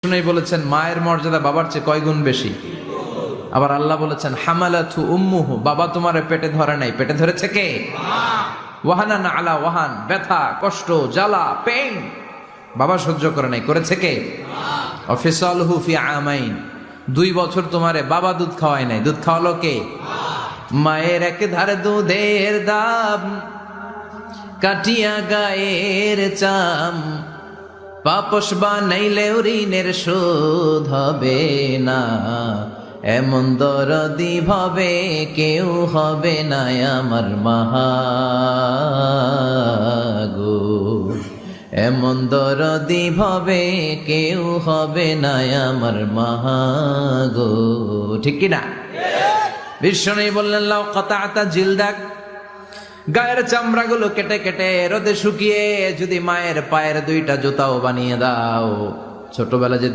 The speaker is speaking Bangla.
শুনেই বলেছেন মায়ের মর্যাদা বাবার চেয়ে কয় গুণ বেশি। আবার আল্লাহ বলেছেন হামালাতু উম্মুহু, বাবা তোমারে পেটে ধরে নাই, পেটে ধরেছে কে? ওয়াহানান আলা ওয়াহান, ব্যথা কষ্ট জ্বালা পেইন বাবা সহ্য করে নাই, করেছে কে? অফিসালহু ফি আমাইন, 2 বছর তোমারে বাবা দুধ খাওয়ায় নাই, দুধ খাওয়ালো কে? মায়ের এক ধারে দুধের দাম কাটিয়া গায়ের চাম, পাপস বানাইলেও ঋণের শোধ হবে না, এমন দরদি ভাবে কেউ হবে না আমার মাগো, এমন দরদি ভাবে কেউ হবে না আমার মাগো। ঠিক কিনা? বিশ্বনবী বললেন লাউ কাতাআতা জিলদাক, গায়ের চামড়াগুলো কেটে কেটে রোদে শুকিয়ে যদি মায়ের পায়ের 2টা জুতাও বানিয়ে দাও, ছোটবেলা যে